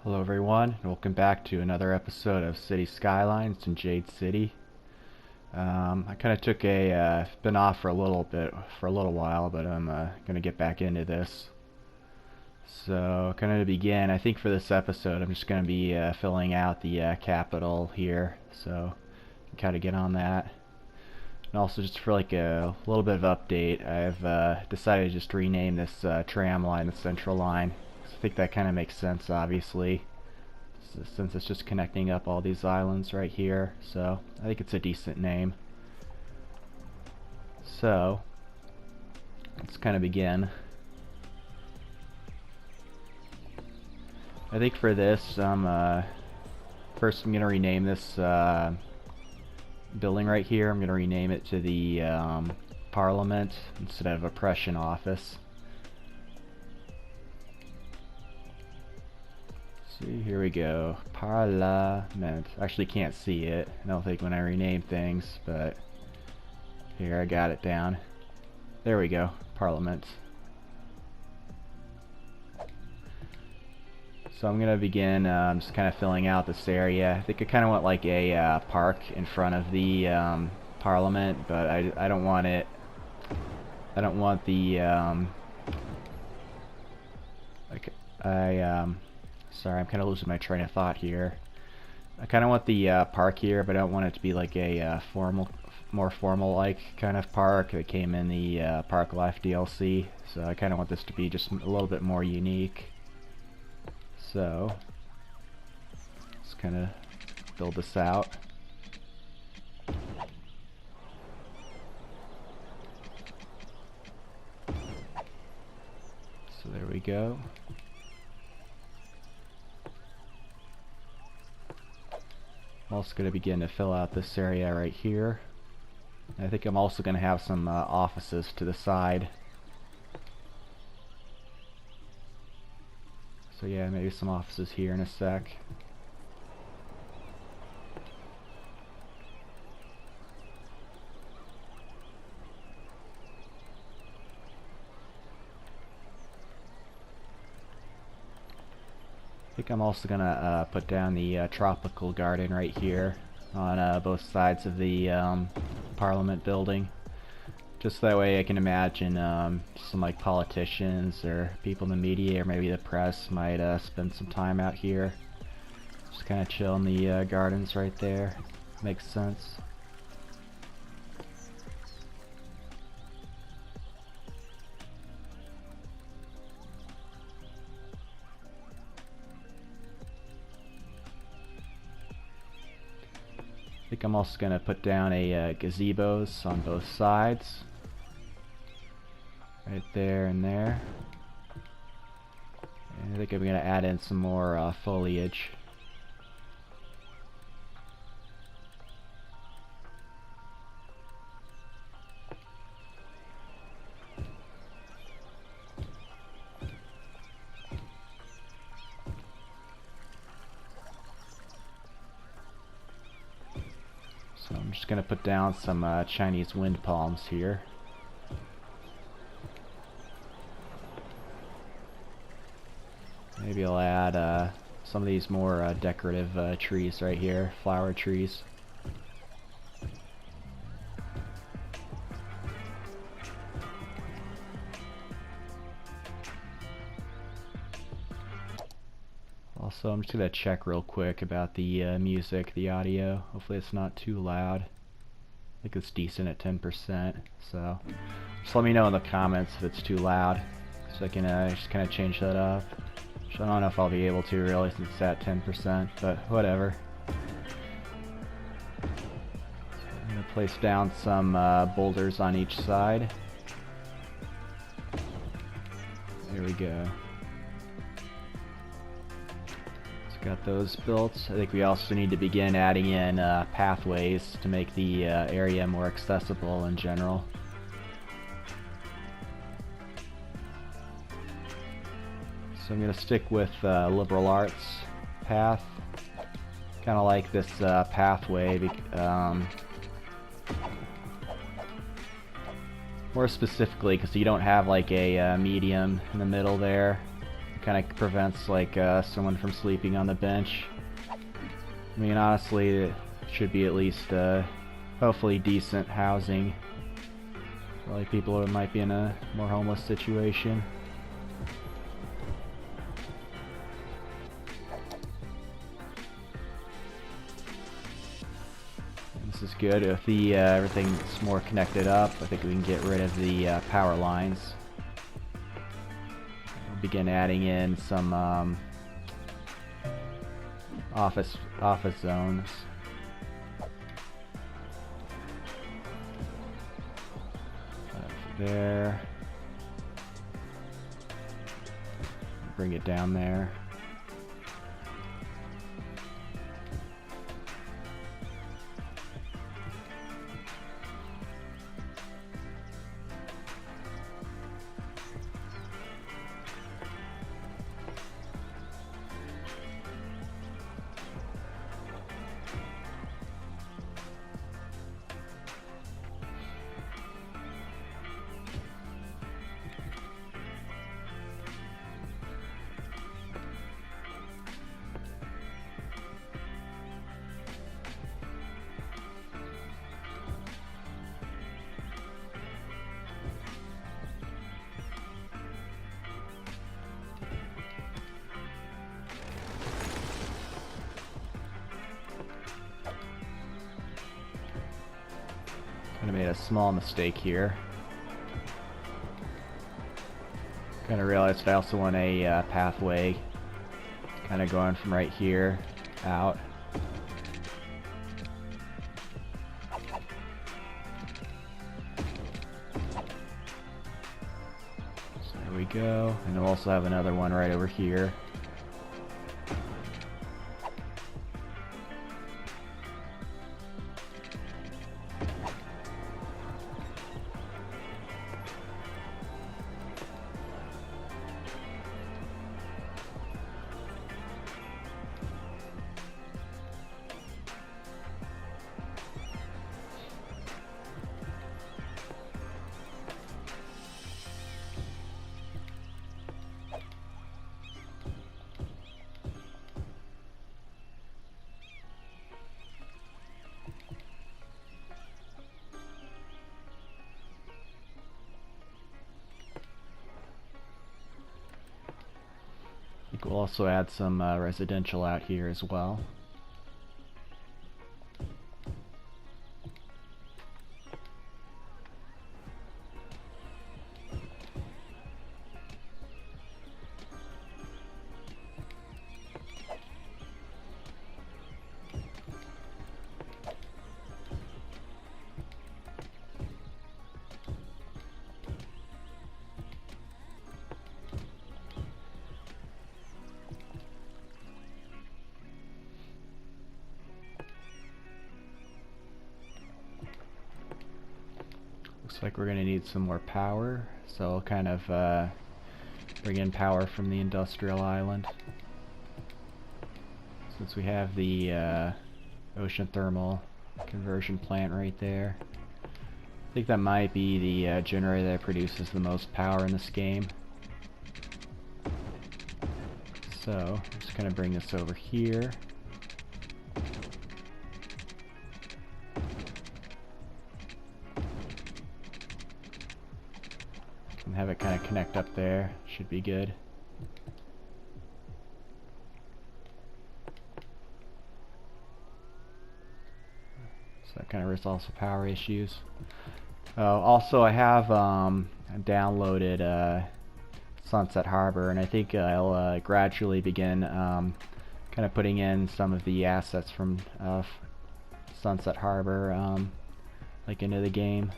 Hello everyone, and welcome back to another episode of City Skylines in Jade City. I kind of took been off for a little while, but I'm gonna get back into this. So, kind of to begin, I think for this episode, I'm just gonna be filling out the capital here, so kind of get on that. And also, just for like a little bit of update, I've decided to just rename this tram line the Central Line. I think that kind of makes sense, obviously, since it's just connecting up all these islands right here. So I think it's a decent name. So let's kind of begin. I think for this, first I'm gonna rename this building right here. I'm gonna rename it to the Parliament instead of Oppression Office. Here we go. Parliament. Actually can't see it, I don't think, when I rename things, but here, I got it down. There we go. Parliament. So I'm gonna begin just kind of filling out this area. I think I kind of want like a park in front of the Parliament, but I don't want it. I don't want the sorry, I'm kind of losing my train of thought here. I kind of want the park here, but I don't want it to be like a more formal-like kind of park that came in the Park Life DLC. So I kind of want this to be just a little bit more unique. So let's kind of build this out. So there we go. I'm also going to begin to fill out this area right here. I think I'm also going to have some offices to the side. So yeah, maybe some offices here in a sec. I think I'm also gonna put down the tropical garden right here on both sides of the Parliament building. Just that way I can imagine some like politicians or people in the media or maybe the press might spend some time out here. Just kind of chill in the gardens right there. Makes sense. I think I'm also going to put down a gazebos on both sides. Right there and there. And I think I'm going to add in some more foliage. So I'm just going to put down some Chinese wind palms here. Maybe I'll add some of these more decorative trees right here, flower trees. Also, I'm just going to check real quick about the music, the audio. Hopefully it's not too loud. I think it's decent at 10%, so just let me know in the comments if it's too loud, so I can just kind of change that up. I don't know if I'll be able to really since it's at 10%, but whatever. I'm going to place down some boulders on each side. There we go. Got those built. I think we also need to begin adding in pathways to make the area more accessible in general. So I'm going to stick with liberal arts path. Kind of like this pathway. More specifically, because you don't have like a medium in the middle there. kind of prevents like someone from sleeping on the bench. I mean, honestly, it should be at least hopefully decent housing for like people who might be in a more homeless situation. This is good. If the everything's more connected up, I think we can get rid of the power lines. We'll begin adding in some office zones. There. Bring it down there. Kind of made a small mistake here. Kind of realized I also want a pathway kind of going from right here out. So there we go. And we'll also have another one right over here. We'll also add some residential out here as well. Looks like we're going to need some more power, so I'll kind of bring in power from the industrial island. Since we have the ocean thermal conversion plant right there. I think that might be the generator that produces the most power in this game. So, just kind of bring this over here. And have it kind of connect up there. Should be good. So that kind of resolves the power issues. Also, I have downloaded Sunset Harbor, and I think I'll gradually begin kind of putting in some of the assets from Sunset Harbor like into the game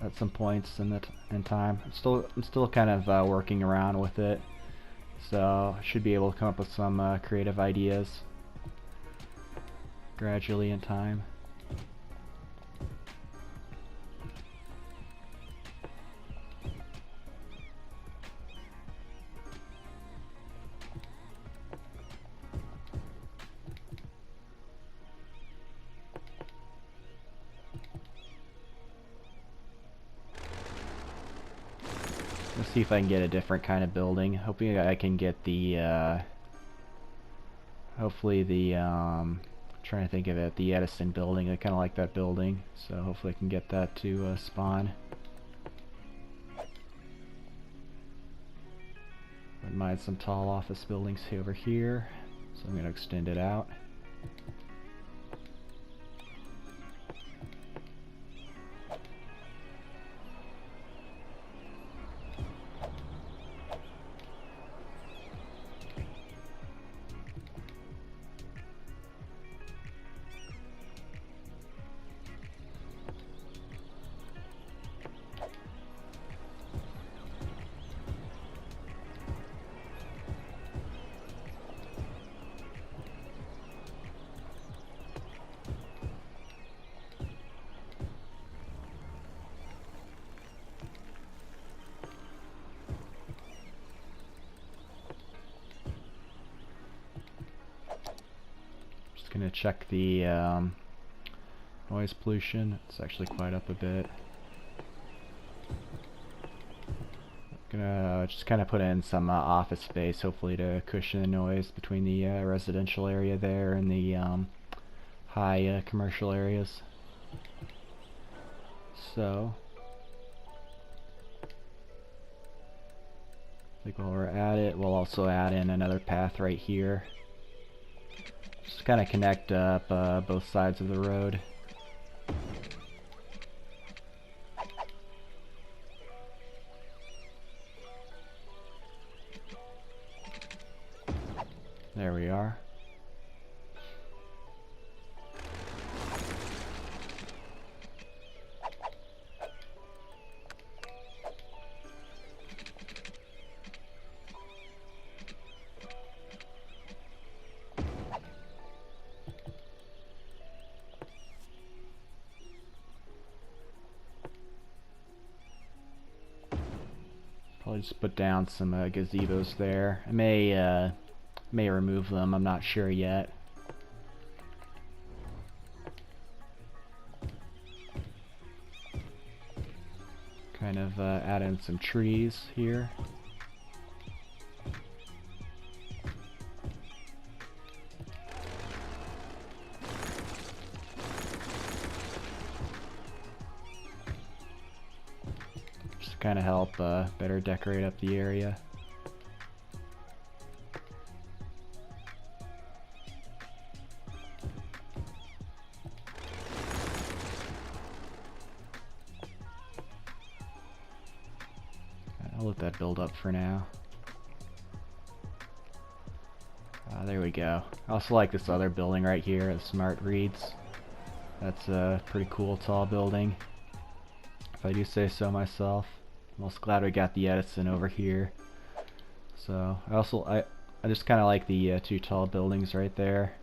at some points in time. I'm still kind of working around with it, so I should be able to come up with some creative ideas gradually in time. see if I can get a different kind of building. Hoping I can get the hopefully the trying to think of it, the Edison building. I kind of like that building, so hopefully I can get that to spawn. Wouldn't mind some tall office buildings over here, so I'm going to extend it out. Gonna check the noise pollution. It's actually quite up a bit. Gonna just kind of put in some office space, hopefully to cushion the noise between the residential area there and the high commercial areas. So I think while we're at it, we'll also add in another path right here. Just kind of connect up both sides of the road. There we are. Probably just put down some gazebos there. I may remove them, I'm not sure yet. Kind of add in some trees here. Kind of help better decorate up the area. I'll let that build up for now. There we go. I also like this other building right here, the Smart Reads. That's a pretty cool tall building, if I do say so myself. I'm also glad we got the Edison over here. So I just kind of like the two tall buildings right there.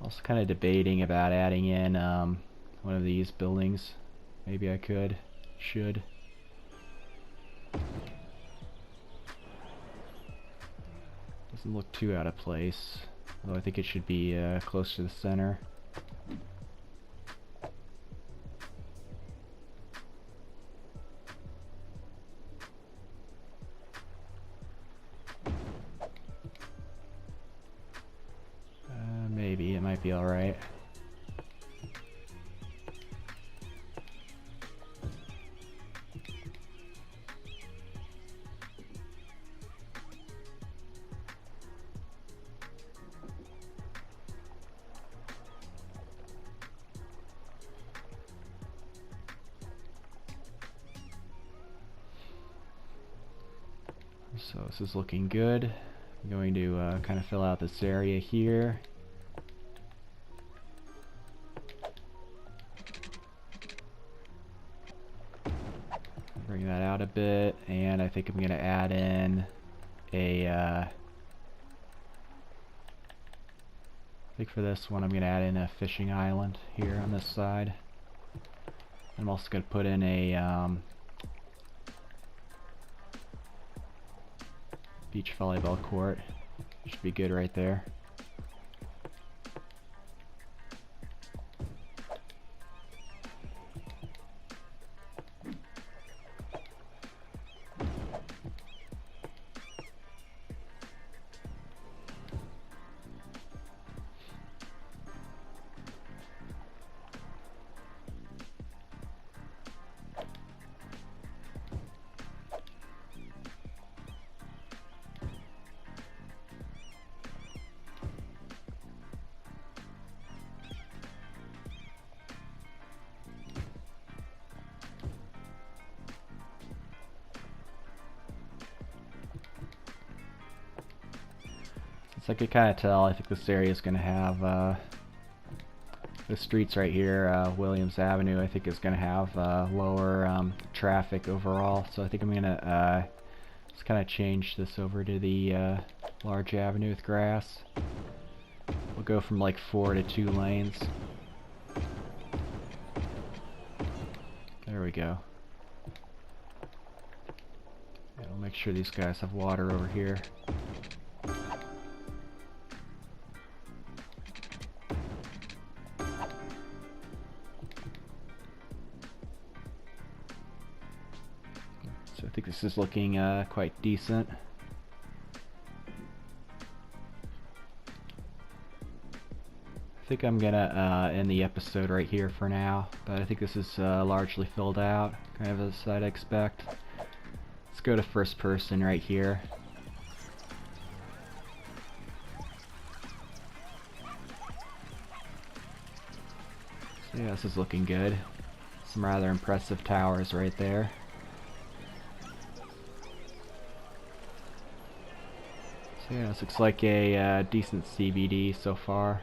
Also kind of debating about adding in one of these buildings. Maybe I should. Doesn't look too out of place, although I think it should be close to the center. Maybe it might be alright. So this is looking good. I'm going to kind of fill out this area here. Bring that out a bit, and I think I'm going to add in a I think for this one I'm going to add in a fishing island here on this side. I'm also going to put in a beach volleyball court. Should be good right there. So I could kind of tell, I think this area is going to have, the streets right here, Williams Avenue, I think is going to have lower traffic overall. So I think I'm going to just kind of change this over to the large avenue with grass. We'll go from like 4 to 2 lanes. There we go. And we'll make sure these guys have water over here. So I think this is looking quite decent. I think I'm gonna end the episode right here for now, but I think this is largely filled out, kind of as I'd expect. Let's go to first person right here. So yeah, this is looking good. Some rather impressive towers right there. So yeah, this looks like a decent CBD so far.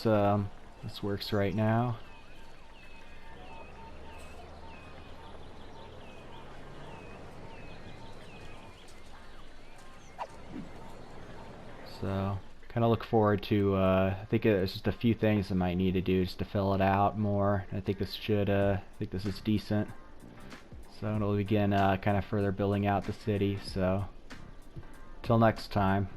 So this works right now. So kind of look forward to. I think there's just a few things I might need to do just to fill it out more. I think this should. I think this is decent. So it'll begin kind of further building out the city. So till next time.